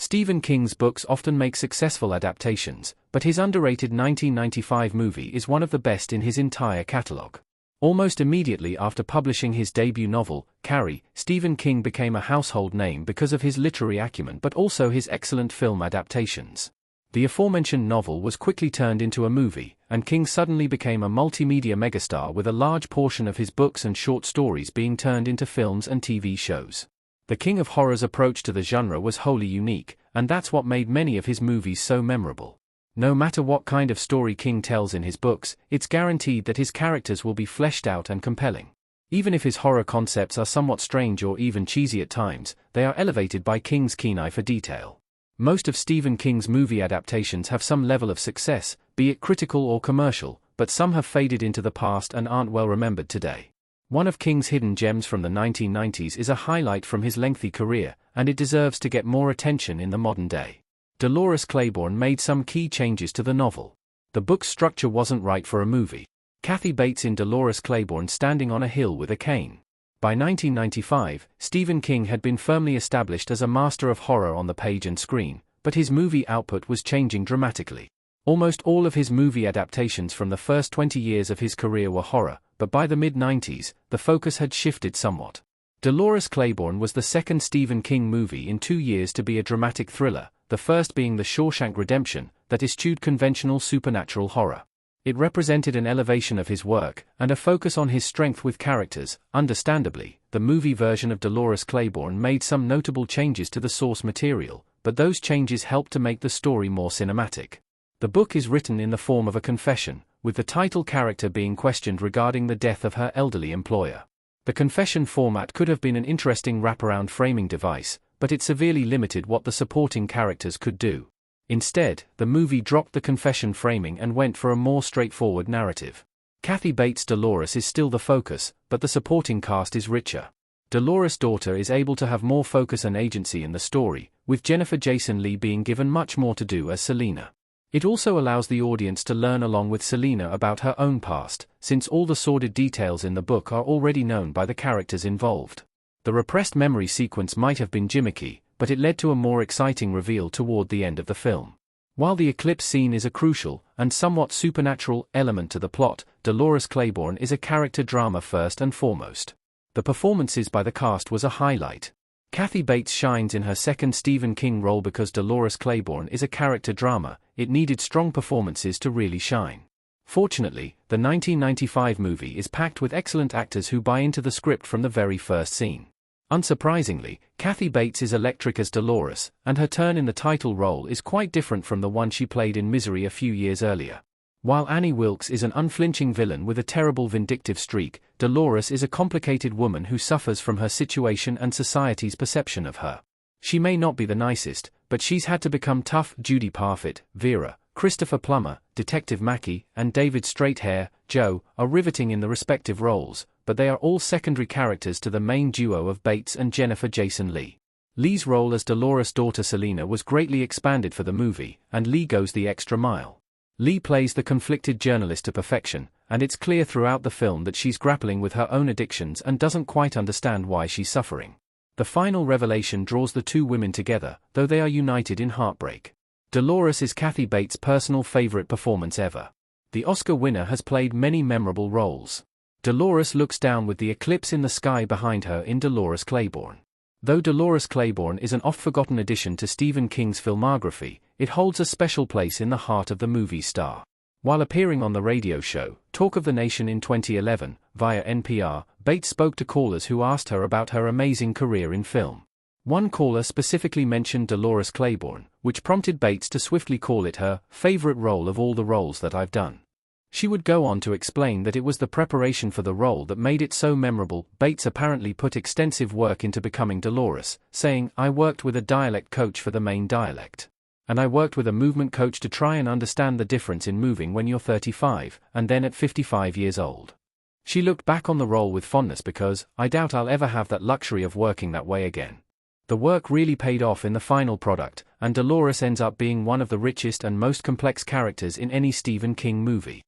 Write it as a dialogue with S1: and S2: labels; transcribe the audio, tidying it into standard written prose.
S1: Stephen King's books often make successful adaptations, but his underrated 1995 movie is one of the best in his entire catalogue. Almost immediately after publishing his debut novel, Carrie, Stephen King became a household name because of his literary acumen but also his excellent film adaptations. The aforementioned novel was quickly turned into a movie, and King suddenly became a multimedia megastar with a large portion of his books and short stories being turned into films and TV shows. The King of Horror's approach to the genre was wholly unique, and that's what made many of his movies so memorable. No matter what kind of story King tells in his books, it's guaranteed that his characters will be fleshed out and compelling. Even if his horror concepts are somewhat strange or even cheesy at times, they are elevated by King's keen eye for detail. Most of Stephen King's movie adaptations have some level of success, be it critical or commercial, but some have faded into the past and aren't well remembered today. One of King's hidden gems from the 1990s is a highlight from his lengthy career, and it deserves to get more attention in the modern day. Dolores Claiborne made some key changes to the novel. The book's structure wasn't right for a movie. Kathy Bates in Dolores Claiborne standing on a hill with a cane. By 1995, Stephen King had been firmly established as a master of horror on the page and screen, but his movie output was changing dramatically. Almost all of his movie adaptations from the first 20 years of his career were horror, but by the mid-90s, the focus had shifted somewhat. Dolores Claiborne was the second Stephen King movie in 2 years to be a dramatic thriller, the first being The Shawshank Redemption, that eschewed conventional supernatural horror. It represented an elevation of his work, and a focus on his strength with characters. Understandably, the movie version of Dolores Claiborne made some notable changes to the source material, but those changes helped to make the story more cinematic. The book is written in the form of a confession, with the title character being questioned regarding the death of her elderly employer. The confession format could have been an interesting wraparound framing device, but it severely limited what the supporting characters could do. Instead, the movie dropped the confession framing and went for a more straightforward narrative. Kathy Bates' Dolores is still the focus, but the supporting cast is richer. Dolores' daughter is able to have more focus and agency in the story, with Jennifer Jason Leigh being given much more to do as Selena. It also allows the audience to learn along with Selena about her own past, since all the sordid details in the book are already known by the characters involved. The repressed memory sequence might have been gimmicky, but it led to a more exciting reveal toward the end of the film. While the eclipse scene is a crucial, and somewhat supernatural, element to the plot, Dolores Claiborne is a character drama first and foremost. The performances by the cast was a highlight. Kathy Bates shines in her second Stephen King role because Dolores Claiborne is a character drama. It needed strong performances to really shine. Fortunately, the 1995 movie is packed with excellent actors who buy into the script from the very first scene. Unsurprisingly, Kathy Bates is electric as Dolores, and her turn in the title role is quite different from the one she played in Misery a few years earlier. While Annie Wilkes is an unflinching villain with a terrible vindictive streak, Dolores is a complicated woman who suffers from her situation and society's perception of her. She may not be the nicest, but she's had to become tough. Judy Parfitt, Vera, Christopher Plummer, Detective Mackey, and David Straighthair, Joe, are riveting in the respective roles, but they are all secondary characters to the main duo of Bates and Jennifer Jason Leigh. Leigh's role as Dolores' daughter Selena was greatly expanded for the movie, and Leigh goes the extra mile. Leigh plays the conflicted journalist to perfection, and it's clear throughout the film that she's grappling with her own addictions and doesn't quite understand why she's suffering. The final revelation draws the two women together, though they are united in heartbreak. Dolores is Kathy Bates' personal favorite performance ever. The Oscar winner has played many memorable roles. Dolores looks down with the eclipse in the sky behind her in Dolores Claiborne. Though Dolores Claiborne is an oft-forgotten addition to Stephen King's filmography, it holds a special place in the heart of the movie star. While appearing on the radio show, Talk of the Nation in 2011, via NPR, Bates spoke to callers who asked her about her amazing career in film. One caller specifically mentioned Dolores Claiborne, which prompted Bates to swiftly call it her favorite role of all the roles that I've done. She would go on to explain that it was the preparation for the role that made it so memorable. Bates apparently put extensive work into becoming Dolores, saying, "I worked with a dialect coach for the main dialect. And I worked with a movement coach to try and understand the difference in moving when you're 35, and then at 55 years old." She looked back on the role with fondness because, "I doubt I'll ever have that luxury of working that way again." The work really paid off in the final product, and Dolores ends up being one of the richest and most complex characters in any Stephen King movie.